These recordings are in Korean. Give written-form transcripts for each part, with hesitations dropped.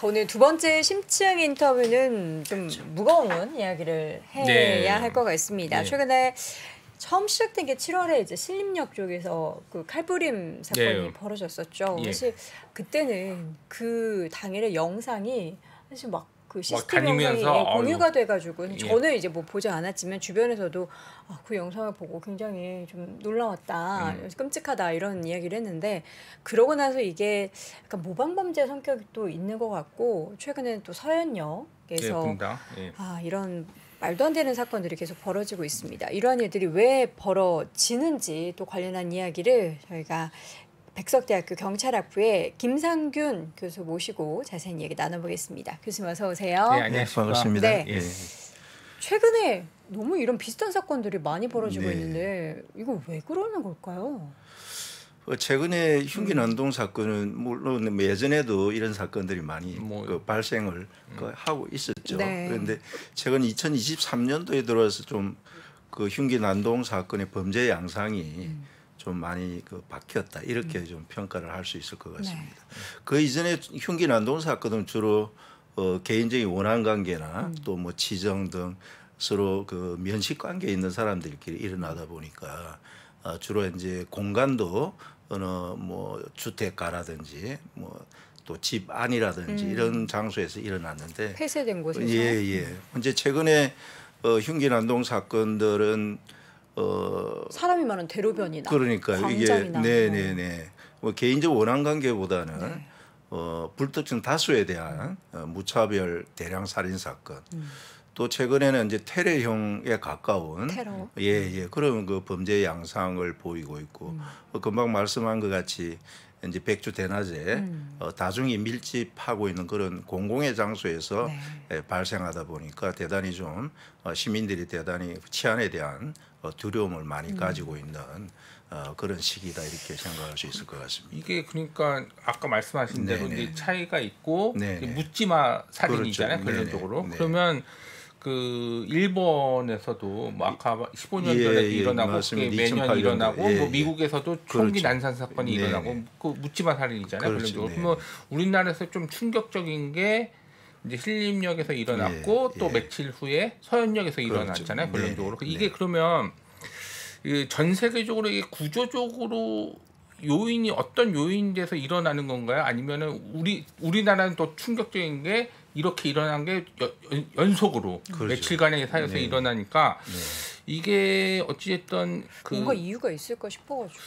오늘 두 번째 심층 인터뷰는 좀 그렇죠. 무거운 이야기를 해야 네. 할 것 같습니다. 네. 최근에 처음 시작된 게 7월에 이제 신림역 쪽에서 그 칼부림 사건이 네. 벌어졌었죠. 예. 사실 그때는 그 당일의 영상이 사실 막 그 CCTV 다니면서, 영상이 공유가 돼가지고 예. 저는 이제 뭐 보지 않았지만 주변에서도 그 영상을 보고 굉장히 좀 놀라웠다, 끔찍하다 이런 이야기를 했는데 그러고 나서 이게 약간 모방범죄 성격이 또 있는 것 같고 최근에는 또 서현역에서 분당. 예. 이런 말도 안 되는 사건들이 계속 벌어지고 있습니다. 이러한 일들이 왜 벌어지는지 또 관련한 이야기를 저희가 백석대학교 경찰학부의 김상균 교수 모시고 자세한 얘기 나눠보겠습니다. 교수님 어서 오세요. 네, 안녕하십니까. 반갑습니다. 네. 예. 최근에 너무 이런 비슷한 사건들이 많이 벌어지고 네. 있는데 이거 왜 그러는 걸까요? 최근에 흉기 난동 사건은 물론 예전에도 이런 사건들이 많이 발생을 하고 있었죠. 네. 그런데 최근 2023년도에 들어서 좀 그 흉기 난동 사건의 범죄 양상이 좀 많이 바뀌었다 이렇게 좀 평가를 할 수 있을 것 같습니다. 네. 그 이전에 흉기 난동 사건은 주로 개인적인 원한 관계나 또 뭐 지정 등 서로 그 면식 관계에 있는 사람들끼리 일어나다 보니까 주로 이제 공간도 어느 뭐 주택가라든지 뭐 또 집 안이라든지 이런 장소에서 일어났는데 폐쇄된 곳에서. 예. 이제 최근에 흉기 난동 사건들은 사람이 많은 대로변이나 그러니까 이게 광장이나 네네네 뭐 개인적 원한 관계보다는 불특정 다수에 대한 무차별 대량 살인 사건. 또 최근에는 이제 테러형에 가까운 테러. 그런 그 범죄 양상을 보이고 있고 금방 말씀한 것 같이 이제 백주 대낮에 다중이 밀집하고 있는 그런 공공의 장소에서 발생하다 보니까 대단히 좀 시민들이 대단히 치안에 대한 두려움을 많이 가지고 있는 그런 시기다 이렇게 생각할 수 있을 것 같습니다. 이게 그러니까 아까 말씀하신 대로 이제 차이가 있고 네네. 묻지마 살인이잖아요. 그렇죠. 결론적으로. 네네. 그러면 그 일본에서도 뭐 아까 15년 전에 일어나고 맞습니다. 그게 매년 2008년도. 일어나고 뭐 미국에서도 총기 그렇죠. 난산 사건이 네네. 일어나고 그 묻지마 살인이잖아요. 그렇죠. 결론적으로. 네. 그러면 우리나라에서 좀 충격적인 게 이제 신림역에서 일어났고 또 며칠 후에 서현역에서 일어났잖아요. 그렇죠. 결론적으로. 네. 이게 그러면 전 세계적으로 이게 구조적으로 요인이 어떤 요인에서 일어나는 건가요? 아니면은 우리나라는 또 충격적인 게 이렇게 일어난 게 연속으로 그렇죠. 며칠간의 사이에서 일어나니까 이게 어찌됐든 그 뭔가 이유가 있을까 싶어가지고.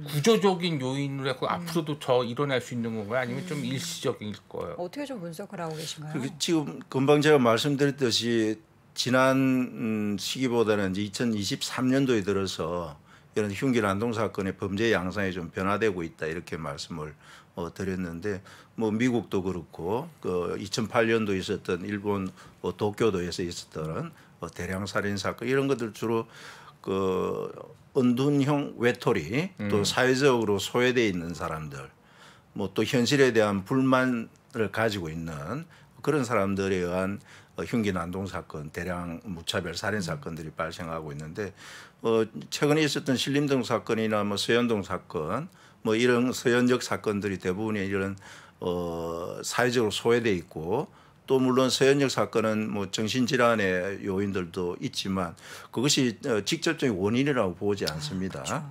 구조적인 요인으로 해서 앞으로도 더 일어날 수 있는 건가요? 아니면 좀 일시적일 거예요? 어떻게 좀 분석을 하고 계신가요? 지금 금방 제가 말씀드렸듯이 지난 시기보다는 이제 2023년도에 들어서 이런 흉기 난동 사건의 범죄 양상이 좀 변화되고 있다 이렇게 말씀을 드렸는데 뭐 미국도 그렇고 그 2008년도에 있었던 일본 도쿄도에서 있었던 대량 살인 사건 이런 것들 주로 그 은둔형 외톨이 또 사회적으로 소외되어 있는 사람들 뭐 또 현실에 대한 불만을 가지고 있는 그런 사람들에 의한 흉기 난동 사건, 대량 무차별 살인 사건들이 발생하고 있는데 최근에 있었던 신림동 사건이나 뭐 서현동 사건, 뭐 이런 서현역 사건들이 대부분의 이런 사회적으로 소외돼 있고 또 물론 서현역 사건은 뭐 정신질환의 요인들도 있지만 그것이 직접적인 원인이라고 보지 않습니다. 그렇죠.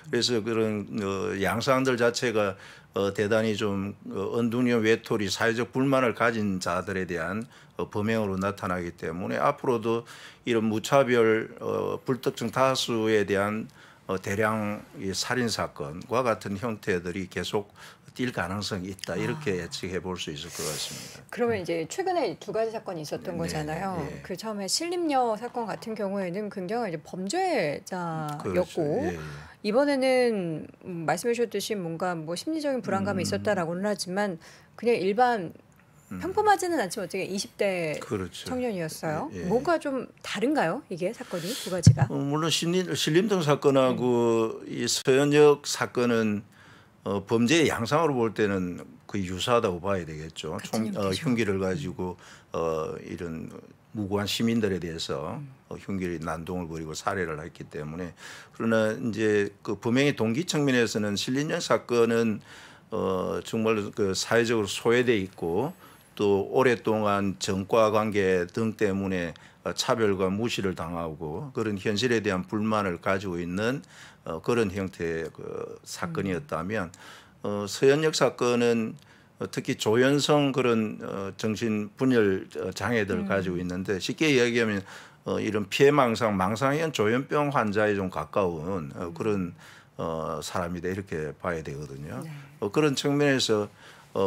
그래서 그런 양상들 자체가 대단히 좀 은둔형 외톨이 사회적 불만을 가진 자들에 대한 범행으로 나타나기 때문에 앞으로도 이런 무차별 불특정 다수에 대한 대량 살인 사건과 같은 형태들이 계속 뛸 가능성이 있다 이렇게 예측해 볼 수 있을 것 같습니다. 그러면 이제 최근에 두 가지 사건이 있었던 거잖아요. 그 처음에 신림역 사건 같은 경우에는 굉장히 이제 범죄자였고 그렇죠. 이번에는 말씀해 주셨듯이 뭔가 뭐 심리적인 불안감이 있었다라고는 하지만 그냥 일반 평범하지는 않지만 어떻게 20대 그렇죠. 청년이었어요. 뭔가 좀 다른가요? 이게 사건이 두 가지가? 물론 신림동 사건하고 이 서현역 사건은 범죄의 양상으로 볼 때는 거의 유사하다고 봐야 되겠죠. 흉기를 가지고 이런 무고한 시민들에 대해서 흉기 난동을 벌이고 살해를 했기 때문에 그러나 이제 그 범행의 동기 측면에서는 신림역 사건은 정말 그 사회적으로 소외돼 있고 또 오랫동안 정과 관계 등 때문에 차별과 무시를 당하고 그런 현실에 대한 불만을 가지고 있는 그런 형태의 그 사건이었다면 서현역 사건은 특히 조현성 그런 정신 분열 장애들을 가지고 있는데 쉽게 이야기하면 이런 피해망상, 망상형 조현병 환자에 좀 가까운 그런 사람이다 이렇게 봐야 되거든요. 네. 그런 측면에서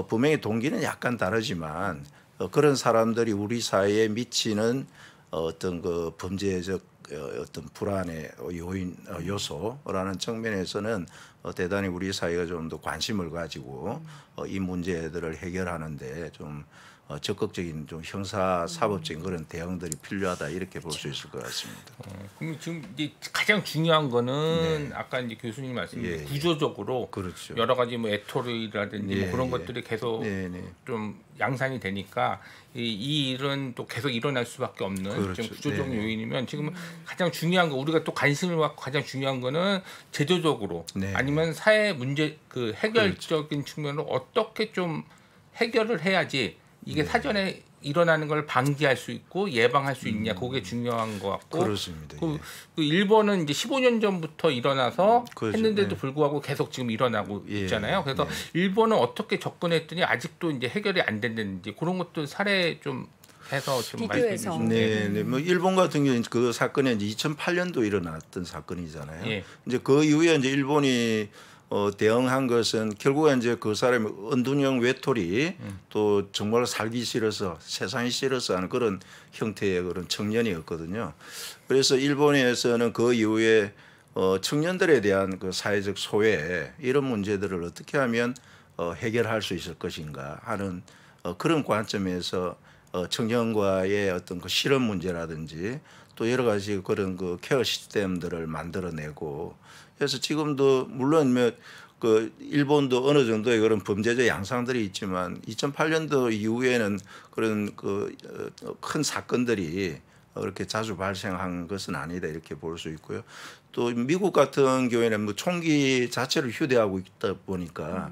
분명히 동기는 약간 다르지만 그런 사람들이 우리 사회에 미치는 어떤 그 범죄적 어떤 불안의 요인 요소라는 측면에서는 대단히 우리 사회가 좀 더 관심을 가지고 이 문제들을 해결하는데 좀 적극적인 좀 형사 사법적인 그런 대응들이 필요하다 이렇게 볼 수 있을 것 같습니다. 그럼 지금 이제 가장 중요한 거는 네. 아까 이제 교수님 말씀인 예, 구조적으로 그렇죠. 여러 가지 뭐 애토리라든지 뭐 예, 그런 예. 것들이 계속 네, 네. 좀 양산이 되니까 이 일은 또 계속 일어날 수밖에 없는 그렇죠. 좀 구조적 네. 요인이면 지금 가장 중요한 거 우리가 또 관심을 갖고 가장 중요한 거는 제도적으로 네. 아니면 사회 문제 그 해결적인 측면으로 어떻게 좀 해결을 해야지 이게 사전에 일어나는 걸 방지할 수 있고 예방할 수 있냐 그게 중요한 것 같고 그렇습니다. 그, 예. 그 일본은 이제 15년 전부터 일어나서 그렇죠. 했는데도 네. 불구하고 계속 지금 일어나고 예, 있잖아요. 그래서 네. 일본은 어떻게 접근했더니 아직도 이제 해결이 안 됐는지 그런 것도 사례 좀 해서 좀 말씀해 비교해서. 주시면 네, 네. 뭐 일본 같은 경우는 그 사건이 이제 2008년도 일어났던 사건이잖아요. 예. 이제 그 이후에 이제 일본이 대응한 것은 결국은 이제 그 사람이 은둔형 외톨이 또 정말 살기 싫어서 세상이 싫어서 하는 그런 형태의 그런 청년이었거든요. 그래서 일본에서는 그 이후에 청년들에 대한 그 사회적 소외 이런 문제들을 어떻게 하면 해결할 수 있을 것인가 하는 그런 관점에서 청년과의 어떤 그 실험 문제라든지 또 여러 가지 그런 그 케어 시스템들을 만들어내고 그래서 지금도 물론 그 일본도 어느 정도의 그런 범죄적 양상들이 있지만 2008년도 이후에는 그런 그 큰 사건들이 그렇게 자주 발생한 것은 아니다 이렇게 볼 수 있고요. 또 미국 같은 경우에는 뭐 총기 자체를 휴대하고 있다 보니까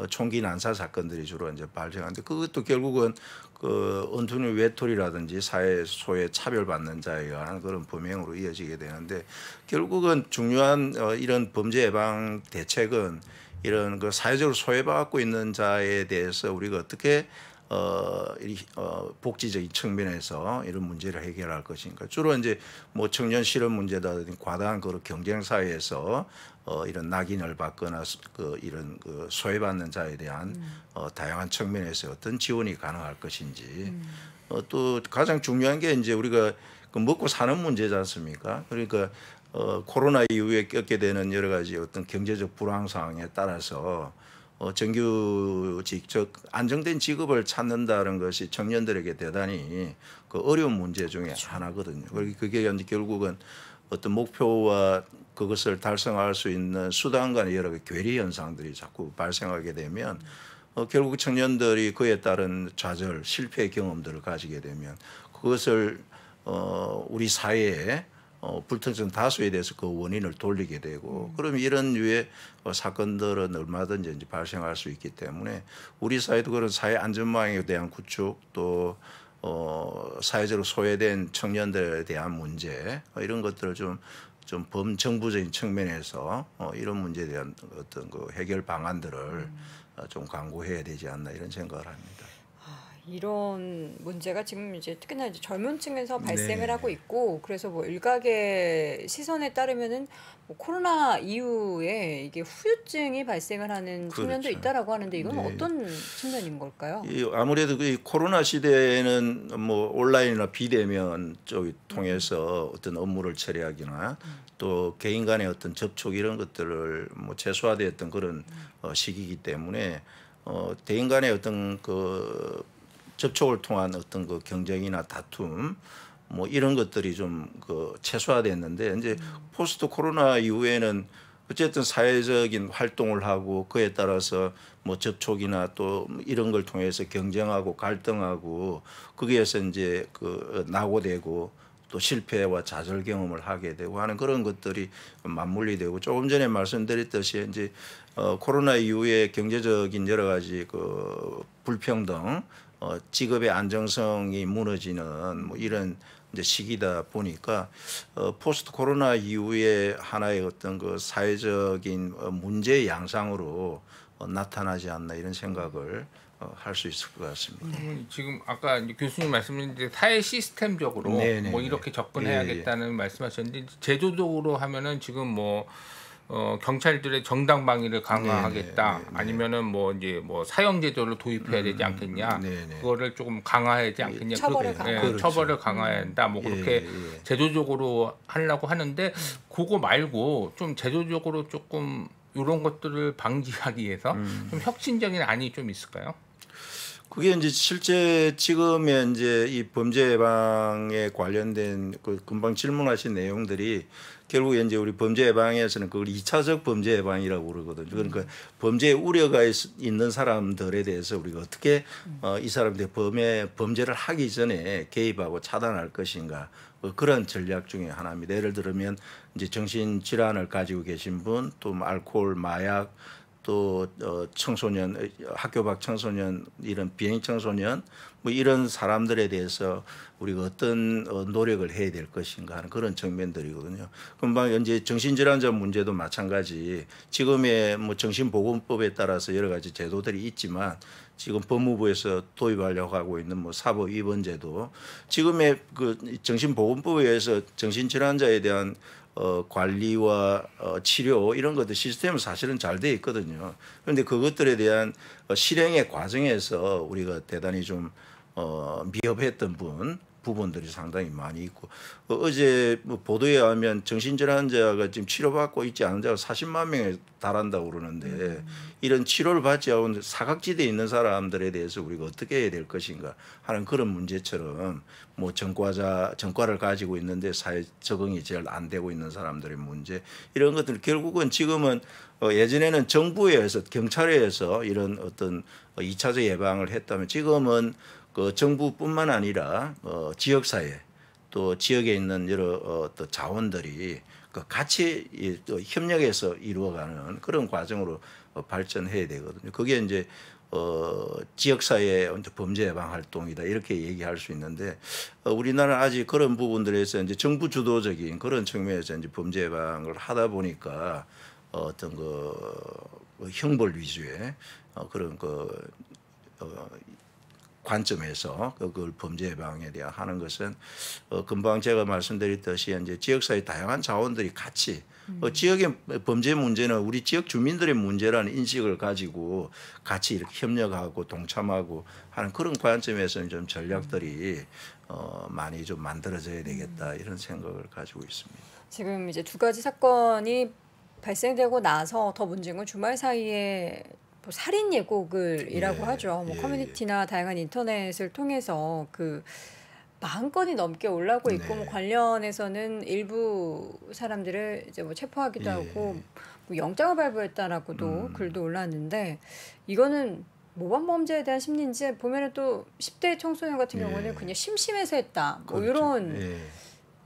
총기 난사 사건들이 주로 이제 발생하는데 그것도 결국은 그 은둔형 외톨이라든지 사회 소외 차별받는 자에 의한 그런 범행으로 이어지게 되는데 결국은 중요한 이런 범죄 예방 대책은 이런 그 사회적으로 소외받고 있는 자에 대해서 우리가 어떻게 복지적인 측면에서 이런 문제를 해결할 것인가. 주로 이제 뭐 청년 실업 문제라든지 과다한 그런 경쟁 사회에서 이런 낙인을 받거나 이런 그 소외받는 자에 대한 다양한 측면에서 어떤 지원이 가능할 것인지. 또 가장 중요한 게 이제 우리가 그 먹고 사는 문제지 않습니까? 그러니까 코로나 이후에 겪게 되는 여러 가지 어떤 경제적 불황 상황에 따라서 정규직 즉 안정된 직업을 찾는다는 것이 청년들에게 대단히 그 어려운 문제 중에 하나거든요. 그게 이제 결국은 어떤 목표와 그것을 달성할 수 있는 수단 간의 여러 가지 괴리 현상들이 자꾸 발생하게 되면 결국 청년들이 그에 따른 좌절, 실패 경험들을 가지게 되면 그것을 우리 사회에 불특정 다수에 대해서 그 원인을 돌리게 되고 그러면 이런 류의 사건들은 얼마든지 이제 발생할 수 있기 때문에 우리 사회도 그런 사회 안전망에 대한 구축 또 사회적으로 소외된 청년들에 대한 문제 이런 것들을 좀 범정부적인 측면에서 이런 문제에 대한 어떤 그 해결 방안들을 좀 강구해야 되지 않나 이런 생각을 합니다. 이런 문제가 지금 이제 특히나 이제 젊은 층에서 발생을 네. 하고 있고 그래서 뭐 일각의 시선에 따르면은 뭐 코로나 이후에 이게 후유증이 발생을 하는 측면도 그렇죠. 있다라고 하는데 이건 네. 어떤 측면인 걸까요? 아무래도 그 코로나 시대에는 뭐 온라인이나 비대면 쪽을 통해서 어떤 업무를 처리하기나 또 개인 간의 어떤 접촉 이런 것들을 뭐 최소화되었던 그런 시기이기 때문에 대인 간의 어떤 그 접촉을 통한 어떤 그 경쟁이나 다툼 뭐 이런 것들이 좀 그 최소화됐는데 이제 포스트 코로나 이후에는 어쨌든 사회적인 활동을 하고 그에 따라서 뭐 접촉이나 또 이런 걸 통해서 경쟁하고 갈등하고 거기에서 이제 그 낙오되고 또 실패와 좌절 경험을 하게 되고 하는 그런 것들이 맞물리 되고 조금 전에 말씀드렸듯이 이제 코로나 이후에 경제적인 여러 가지 그 불평등, 직업의 안정성이 무너지는 뭐 이런 이제 시기다 보니까 포스트 코로나 이후에 하나의 어떤 그 사회적인 문제의 양상으로 나타나지 않나 이런 생각을 할 수 있을 것 같습니다. 지금 아까 이제 교수님 말씀하신 사회 시스템적으로 네네네. 뭐 이렇게 접근해야겠다는 말씀하셨는데 제도적으로 하면은 지금 뭐 경찰들의 정당 방위를 강화하겠다. 네네. 아니면은 뭐 이제 뭐 사형 제도를 도입해야 되지 않겠냐. 네네. 그거를 조금 강화하지 않겠냐. 처벌을 그렇게, 강화. 그렇죠. 처벌을 강화해야 한다. 뭐 그렇게 제도적으로 하려고 하는데 그거 말고 좀 제도적으로 조금 이런 것들을 방지하기 위해서 좀 혁신적인 안이 좀 있을까요? 그게 이제 실제 지금의 이제 이 범죄 예방에 관련된 그 금방 질문하신 내용들이 결국에 이제 우리 범죄 예방에서는 그걸 2차적 범죄 예방이라고 그러거든요. 그러니까 범죄 우려가 있는 사람들에 대해서 우리가 어떻게 이 사람들이 범죄를 하기 전에 개입하고 차단할 것인가 그런 전략 중에 하나입니다. 예를 들면 이제 정신 질환을 가지고 계신 분, 또 알코올, 마약, 또 청소년, 학교 밖 청소년, 이런 비행 청소년 뭐 이런 사람들에 대해서 우리가 어떤 노력을 해야 될 것인가 하는 그런 측면들이거든요. 금방 이제 정신질환자 문제도 마찬가지. 지금의 뭐 정신보건법에 따라서 여러 가지 제도들이 있지만 지금 법무부에서 도입하려고 하고 있는 뭐 사법 입원제도 지금의 그 정신보건법에 의해서 정신질환자에 대한 관리와 치료 이런 것들 시스템은 사실은 잘 돼 있거든요. 그런데 그것들에 대한 실행의 과정에서 우리가 대단히 좀 미흡했던 부분들이 상당히 많이 있고 어제 뭐 보도에 하면 정신질환자가 지금 치료받고 있지 않은 자가 40만 명에 달한다고 그러는데 이런 치료를 받지 않은 사각지대에 있는 사람들에 대해서 우리가 어떻게 해야 될 것인가 하는 그런 문제처럼 뭐 전과를 가지고 있는데 사회 적응이 제일 안 되고 있는 사람들의 문제 이런 것들 결국은 지금은 예전에는 정부에 의해서 경찰에 의해서 이런 어떤 2차적 예방을 했다면 지금은 그 정부뿐만 아니라 지역사회 또 지역에 있는 여러 또 자원들이 그 같이 또 협력해서 이루어가는 그런 과정으로 발전해야 되거든요. 그게 이제 지역사회 범죄 예방 활동이다 이렇게 얘기할 수 있는데 우리나라는 아직 그런 부분들에서 이제 정부 주도적인 그런 측면에서 이제 범죄 예방을 하다 보니까 어떤 그 형벌 위주의 그런 관점에서 그걸 범죄 예방에 대한 하는 것은 금방 제가 말씀드렸듯이 이제 지역사회 다양한 자원들이 같이 지역의 범죄 문제는 우리 지역 주민들의 문제라는 인식을 가지고 같이 이렇게 협력하고 동참하고 하는 그런 관점에서는 좀 전략들이 많이 좀 만들어져야 되겠다 이런 생각을 가지고 있습니다. 지금 이제 두 가지 사건이 발생되고 나서 더 문제인 건 주말 사이에 뭐 살인 예고글이라고 하죠. 뭐 커뮤니티나 다양한 인터넷을 통해서 그 40건이 넘게 올라오고 있고 뭐 관련해서는 일부 사람들을 이제 뭐 체포하기도 하고 뭐 영장을 발부했다라고도 글도 올랐는데 이거는 모범 범죄에 대한 심리인지 보면은 또 10대 청소년 같은 경우는 그냥 심심해서 했다. 뭐 그렇죠. 이런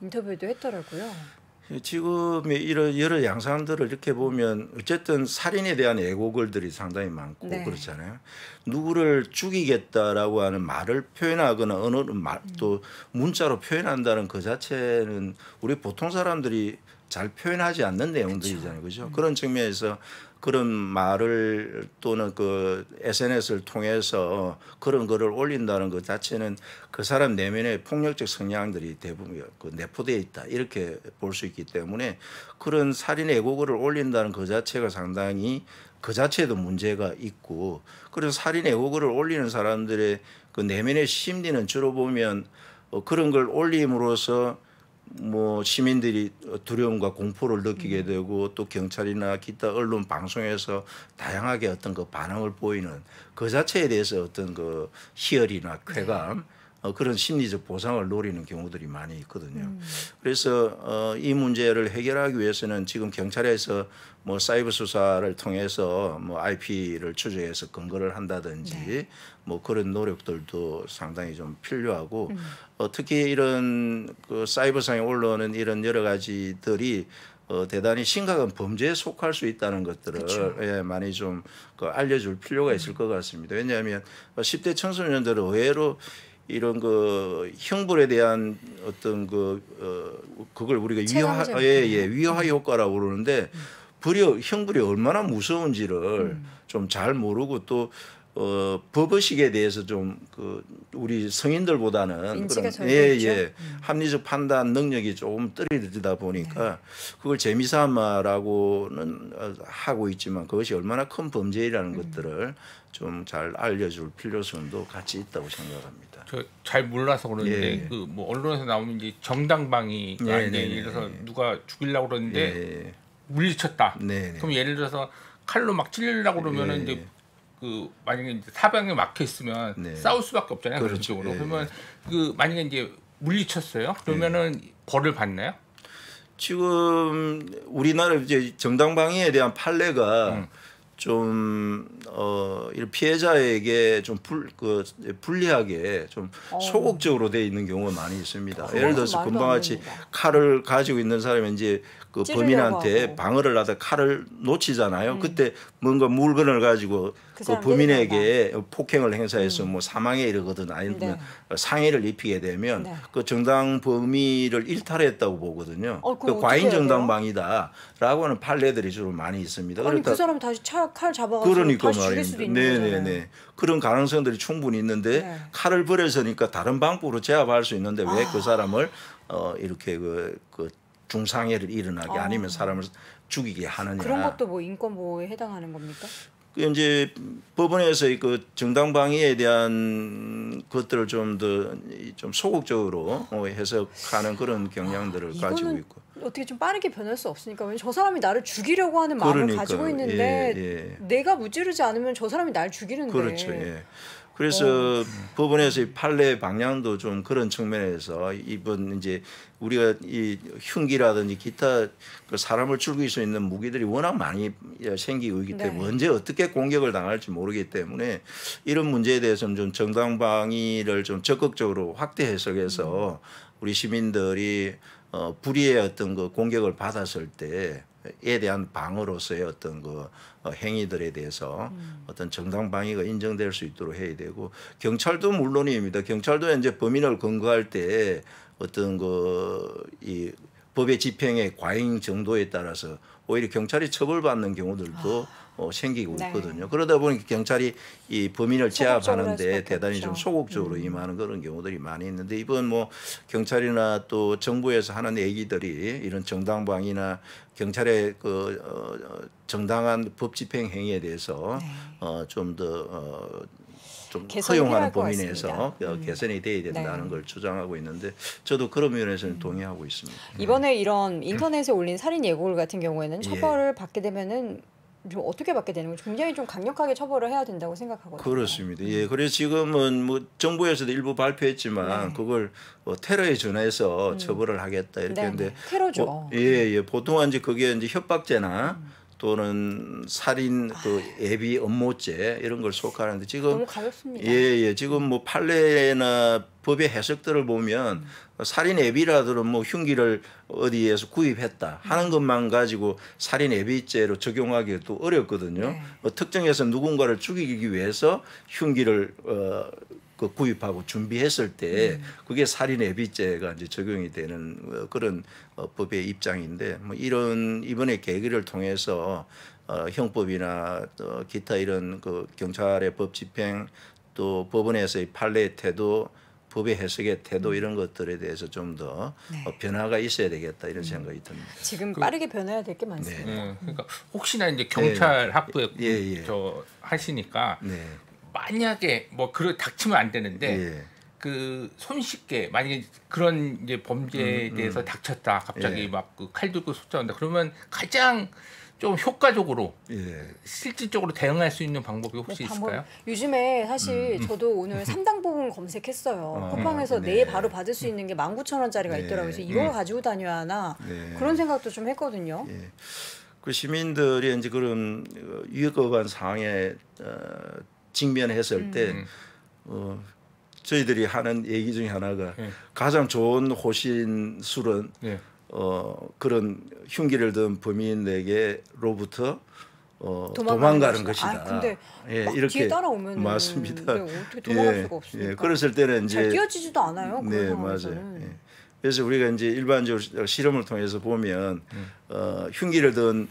인터뷰도 했더라고요. 지금의 이런 여러 양상들을 이렇게 보면 어쨌든 살인에 대한 애고글들이 상당히 많고 그렇잖아요. 누구를 죽이겠다라고 하는 말을 표현하거나 어느 또 문자로 표현한다는 그 자체는 우리 보통 사람들이 잘 표현하지 않는 내용들이잖아요. 그렇죠? 그런 측면에서 그런 말을 또는 그 SNS를 통해서 그런 거를 올린다는 것 자체는 그 사람 내면의 폭력적 성향들이 대부분 내포되어 있다 이렇게 볼 수 있기 때문에 그런 살인 애고글을 올린다는 그 자체가 상당히 그 자체에도 문제가 있고 그래서 살인 애고글을 올리는 사람들의 그 내면의 심리는 주로 보면 그런 걸 올림으로써 뭐 시민들이 두려움과 공포를 느끼게 되고 또 경찰이나 기타 언론 방송에서 다양하게 어떤 그 반응을 보이는 그 자체에 대해서 어떤 그 희열이나 쾌감 그런 심리적 보상을 노리는 경우들이 많이 있거든요. 그래서 이 문제를 해결하기 위해서는 지금 경찰에서 뭐 사이버 수사를 통해서 뭐 IP를 추적해서 근거를 한다든지 네. 뭐 그런 노력들도 상당히 좀 필요하고 특히 이런 그 사이버상에 올라오는 이런 여러 가지들이 대단히 심각한 범죄에 속할 수 있다는 것들을 그쵸. 예, 많이 좀 알려줄 필요가 있을 것 같습니다. 왜냐하면 10대 청소년들은 의외로 이런 그 형벌에 대한 어떤 그걸 우리가 위화 효과라고 그러는데 형벌이 얼마나 무서운지를 좀 잘 모르고 또 법의식에 대해서 좀 우리 성인들보다는 인지가 그런 덜 됐죠. 합리적 판단 능력이 조금 떨어지다 보니까 그걸 재미삼아라고는 하고 있지만 그것이 얼마나 큰 범죄라는 것들을 좀 잘 알려줄 필요성도 같이 있다고 생각합니다. 저 잘 몰라서 그러는데 예. 그 뭐 언론에서 나오면 이제 정당방위가 네, 아니라 네, 예를 들어서 네. 누가 죽이려고 그러는데 예. 물리쳤다. 네, 네. 그럼 예를 들어서 칼로 막 찔리려고 그러면은 예. 이제 그 만약에 이제 사방에 막혀 있으면 네. 싸울 수밖에 없잖아요. 그런 그렇죠. 쪽으로. 예. 그러면 그 만약에 이제 물리쳤어요. 그러면은 벌을 받나요? 지금 우리나라 이제 정당방위에 대한 판례가 좀 이런 피해자에게 좀 불리하게 좀 소극적으로 돼 있는 경우가 많이 있습니다. 예를 들어서 말도 금방 안 같이 됩니다. 칼을 가지고 있는 사람이 이제 그 찌르려고 범인한테 하고. 방어를 하다 칼을 놓치잖아요. 그때 뭔가 물건을 가지고 그 그 사람 범인에게 폭행을 행사해서 뭐 사망에 이르거든 아니면 네. 상해를 입히게 되면 네. 그 정당 범위를 일탈했다고 보거든요. 그럼 그 어떻게 과잉 해야 돼요? 정당방위다라고 하는 판례들이 주로 많이 있습니다. 아니 그 사람 다시 칼 잡아가지고 그러니까 다시 죽일 수도 말입니다. 있는 거잖아요. 네네네. 그런 가능성들이 충분히 있는데 네. 칼을 버려서니까 다른 방법으로 제압할 수 있는데 왜 그 사람을 이렇게 그 중상해를 일어나게 아니면 사람을 죽이게 하느냐. 그런 것도 뭐 인권 보호에 해당하는 겁니까? 그 이제 법원에서 그 정당방위에 대한 것들을 좀 더 좀 소극적으로 해석하는 그런 경향들을 가지고 이거는 있고. 어떻게 좀 빠르게 변할 수 없으니까 왜냐면 저 사람이 나를 죽이려고 하는 마음을 그러니까요. 가지고 있는데 예. 내가 무찌르지 않으면 저 사람이 날 죽이는데 그렇죠. 예. 그래서 법원에서 이 판례 방향도 좀 그런 측면에서 이번 이제 우리가 이 흉기라든지 기타 그 사람을 죽일 수 있는 무기들이 워낙 많이 생기고 있기 때문에 네. 언제 어떻게 공격을 당할지 모르기 때문에 이런 문제에 대해서는 좀 정당방위를 좀 적극적으로 확대 해석해서 우리 시민들이 불의의 어떤 그 공격을 받았을 때에 대한 방어로서의 어떤 그 행위들에 대해서 어떤 정당방위가 인정될 수 있도록 해야 되고 경찰도 물론입니다. 경찰도 이제 범인을 검거할 때 어떤 이 법의 집행의 과잉 정도에 따라서 오히려 경찰이 처벌받는 경우들도 생기고 네. 있거든요. 그러다 보니 경찰이 이 범인을 소극적으로 할 제압하는데 수밖에 대단히 좀 없죠. 소극적으로 임하는 그런 경우들이 많이 있는데 이번 뭐 경찰이나 또 정부에서 하는 얘기들이 이런 정당방위나 경찰의 정당한 법 집행 행위에 대해서 좀 더 좀 개선이 허용하는 필요할 것 범위내에서 개선이 돼야 된다는 걸 주장하고 있는데 저도 그런 면에서는 동의하고 있습니다. 이번에 이런 인터넷에 올린 살인 예고글 같은 경우에는 처벌을 받게 되면은 좀 어떻게 받게 되는 거예요? 굉장히 좀 강력하게 처벌을 해야 된다고 생각하거든요. 그렇습니다. 예, 그래서 지금은 뭐 정부에서도 일부 발표했지만 그걸 테러에 준해서 처벌을 하겠다 이렇게 했는데 테러죠. 예, 보통은 이제 그게 이제 협박죄나 또는 살인 예비 업무죄 이런 걸 속하는데 지금 너무 가볍습니다. 예, 지금 뭐 판례나 법의 해석들을 보면 살인 예비라들은 뭐 흉기를 어디에서 구입했다 하는 것만 가지고 살인 예비죄로 적용하기가 또 어렵거든요. 네. 특정해서 누군가를 죽이기 위해서 흉기를 구입하고 준비했을 때 그게 살인 예비죄가 이제 적용이 되는 그런 법의 입장인데 뭐 이번에 계기를 통해서 형법이나 또 기타 이런 경찰의 법 집행 또 법원에서의 판례의 태도 법의 해석의 태도 이런 것들에 대해서 좀 더 변화가 있어야 되겠다 이런 생각이 듭니다. 지금 빠르게 변해야 될 게 많습니다. 그러니까 혹시나 이제 경찰 학부에 저 하시니까 네. 만약에 뭐 닥치면 안 되는데 예. 그 손쉽게 만약에 그런 이제 범죄에 대해서 닥쳤다 갑자기 막 그 칼 들고 쏟아온다 그러면 가장 좀 효과적으로 예. 실질적으로 대응할 수 있는 방법이 혹시 있을까요? 요즘에 사실 저도 오늘 3당 보험 검색했어요. 쿠팡에서 네. 내일 바로 받을 수 있는 게 19,000원짜리가 네. 있더라고요. 그래서 이걸 가지고 다녀야 하나 네. 그런 생각도 좀 했거든요. 예. 그 시민들이 이제 그런 위급한 상황에 직면했을 때 저희들이 하는 얘기 중에 하나가 가장 좋은 호신술은 네. 그런 흉기를 든 범인에게로부터 도망가는 도망가는 것이다. 아, 근데 예, 막 이렇게 뒤에 따라오면 맞습니다. 어떻게 도망갈 수가 없으니까. 예, 그랬을 때는 잘 이제 뛰어지지도 않아요. 그런 네, 상황에서는. 맞아요. 예. 그래서 우리가 이제 일반적으로 실험을 통해서 보면 흉기를 든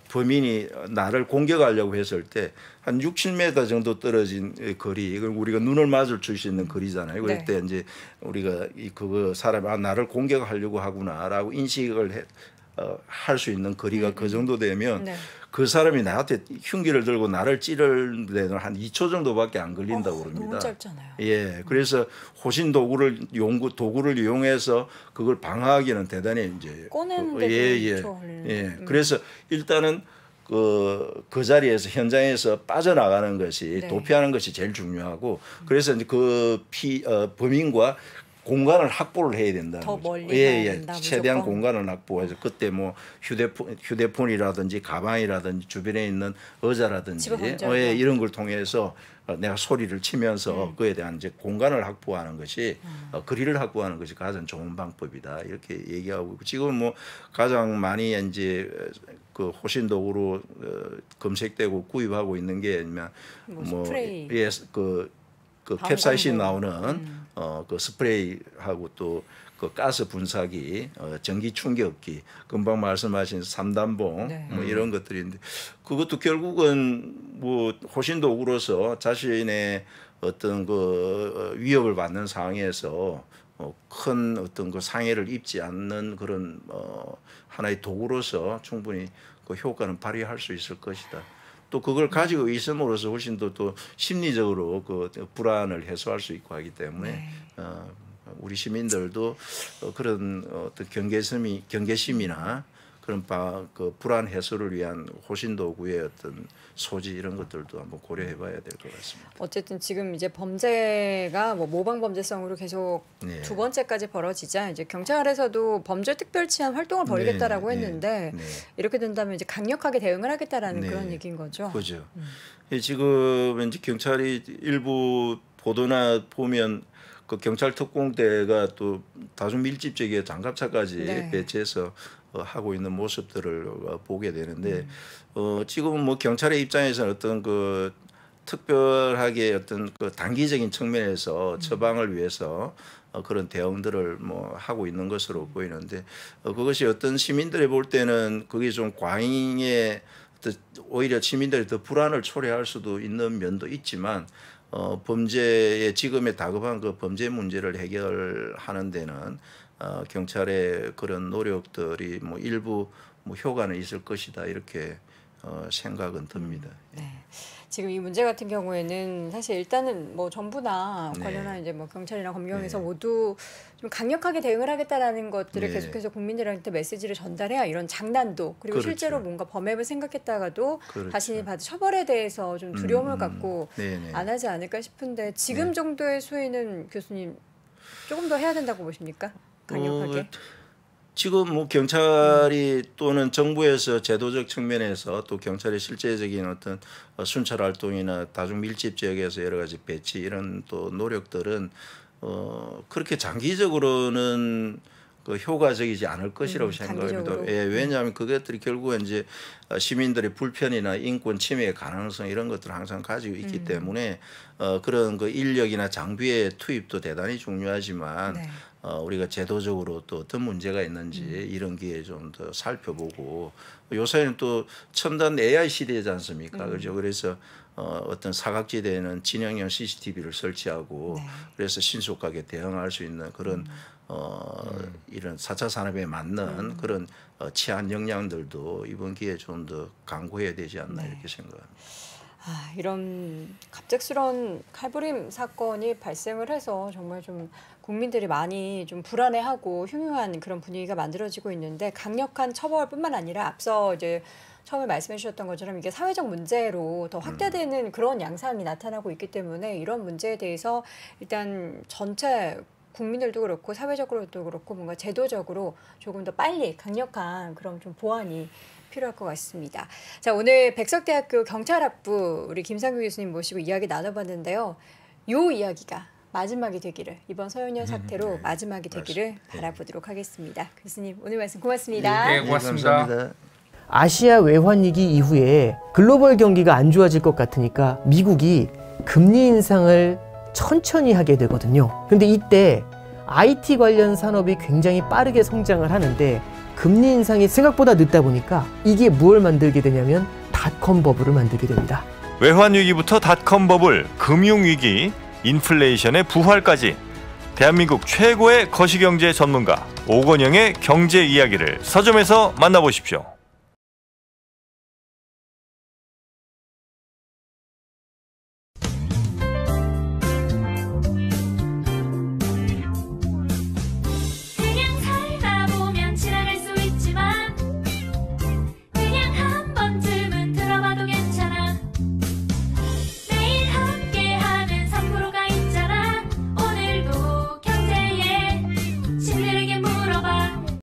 범인이 나를 공격하려고 했을 때 한 6, 7m 정도 떨어진 거리, 이걸 우리가 눈을 마주칠 수 있는 거리잖아요. 그럴 네. 때 이제 우리가 그거 사람이 나를 공격하려고 하구나라고 인식을 할 수 있는 거리가 그 정도 되면 네. 그 사람이 나한테 흉기를 들고 나를 찌를 데는 한 2초 정도밖에 안 걸린다고 그럽니다. 너무 짧잖아요. 예, 그래서 호신 도구를 이용해서 그걸 방어하기는 대단히 이제 꺼내는데도 예. 걸리는. 그래서 일단은 그 자리에서 현장에서 빠져나가는 것이 네. 도피하는 것이 제일 중요하고 그래서 이제 범인과 공간을 확보를 해야 된다. 더 멀리 가야 된다, 최대한 무조건. 공간을 확보해서 그때 뭐 휴대폰이라든지 가방이라든지 주변에 있는 의자라든지 집어던져야 이런 걸 통해서 내가 소리를 치면서 그에 대한 이제 공간을 확보하는 것이 거리를 확보하는 것이 가장 좋은 방법이다 이렇게 얘기하고 있고 지금 뭐 가장 많이 이제 그 호신도구로 검색되고 구입하고 있는 게 뭐 스프레이. 그 방광 캡사이신 뭐. 나오는 그 스프레이하고 또 그 가스 분사기, 전기 충격기, 금방 말씀하신 삼단봉 네. 뭐 이런 것들인데 그것도 결국은 뭐 호신도구로서 자신의 어떤 그 위협을 받는 상황에서 큰 어떤 그 상해를 입지 않는 그런 하나의 도구로서 충분히 그 효과는 발휘할 수 있을 것이다. 또 그걸 가지고 있음으로써 훨씬 더 또 심리적으로 그 불안을 해소할 수 있고 하기 때문에 네. 우리 시민들도 그런 어떤 경계심이나 그런 그 불안 해소를 위한 호신 도구의 어떤 소지 이런 것들도 한번 고려해 봐야 될 것 같습니다. 어쨌든 지금 이제 범죄가 뭐 모방 범죄성으로 계속 네. 두 번째까지 벌어지자 이제 경찰에서도 범죄 특별 치안 활동을 벌이겠다라고 네, 했는데 네. 이렇게 된다면 이제 강력하게 대응을 하겠다라는 네. 그런 얘기인 거죠. 그죠. 지금 이제 경찰이 일부 보도나 보면 그 경찰 특공대가 또 다중 밀집 지역에 장갑차까지 네. 배치해서 하고 있는 모습들을 보게 되는데 지금 뭐 경찰의 입장에서는 어떤 그 특별하게 어떤 그 단기적인 측면에서 처방을 위해서 그런 대응들을 뭐 하고 있는 것으로 보이는데 그것이 어떤 시민들이 볼 때는 그게 좀 과잉의 오히려 시민들이 더 불안을 초래할 수도 있는 면도 있지만 범죄의 지금의 다급한 그 범죄 문제를 해결하는 데는 경찰의 그런 노력들이 뭐 일부 뭐 효과는 있을 것이다 이렇게 생각은 듭니다. 네. 지금 이 문제 같은 경우에는 사실 일단은 뭐 전부 다 네. 관련한 이제 뭐 경찰이나 검경에서 네. 모두 좀 강력하게 대응을 하겠다라는 것들을 네. 계속해서 국민들한테 메시지를 전달해야 이런 장난도 그리고 그렇죠. 실제로 뭔가 범행을 생각했다가도 그렇죠. 자신이 받은 처벌에 대해서 좀 두려움을 갖고 네네. 안 하지 않을까 싶은데 지금 네. 정도의 수위는 교수님 조금 더 해야 된다고 보십니까? 강력하게? 지금 뭐 경찰이 또는 정부에서 제도적 측면에서 또 경찰의 실제적인 어떤 순찰 활동이나 다중 밀집 지역에서 여러 가지 배치 이런 또 노력들은 그렇게 장기적으로는 그 효과적이지 않을 것이라고 생각합니다. 단기적으로. 예, 왜냐하면 그것들이 결국은 이제 시민들의 불편이나 인권 침해 가능성 이런 것들을 항상 가지고 있기 때문에 그런 그 인력이나 장비의 투입도 대단히 중요하지만 네. 우리가 제도적으로 또 어떤 문제가 있는지 이런 게 좀 더 살펴보고 요새는 또 첨단 AI 시대지 않습니까? 그렇죠. 그래서 어떤 사각지대에는 진영형 CCTV를 설치하고 네. 그래서 신속하게 대응할 수 있는 그런 이런 4차 산업에 맞는 그런 치안 역량들도 이번 기회에 좀 더 강구해야 되지 않나 이렇게 생각합니다. 이런 갑작스러운 칼부림 사건이 발생을 해서 정말 좀 국민들이 많이 좀 불안해하고 흉흉한 그런 분위기가 만들어지고 있는데 강력한 처벌뿐만 아니라 앞서 이제 처음에 말씀해 주셨던 것처럼 이게 사회적 문제로 더 확대되는 그런 양상이 나타나고 있기 때문에 이런 문제에 대해서 일단 전체 국민들도 그렇고 사회적으로도 그렇고 뭔가 제도적으로 조금 더 빨리 강력한 그런 좀 보완이 필요할 것 같습니다. 자, 오늘 백석대학교 경찰학부 우리 김상규 교수님 모시고 이야기 나눠봤는데요. 요 이야기가 마지막이 되기를, 이번 서윤여 사태로 마지막이 되기를 바라보도록 하겠습니다. 교수님 오늘 말씀 고맙습니다. 네, 고맙습니다. 감사합니다. 아시아 외환위기 이후에 글로벌 경기가 안 좋아질 것 같으니까 미국이 금리 인상을 천천히 하게 되거든요. 근데 이때 IT 관련 산업이 굉장히 빠르게 성장을 하는데 금리 인상이 생각보다 늦다 보니까 이게 무엇을 만들게 되냐면 닷컴 버블을 만들게 됩니다. 외환위기부터 닷컴 버블, 금융위기, 인플레이션의 부활까지 대한민국 최고의 거시경제 전문가 오건영의 경제 이야기를 서점에서 만나보십시오.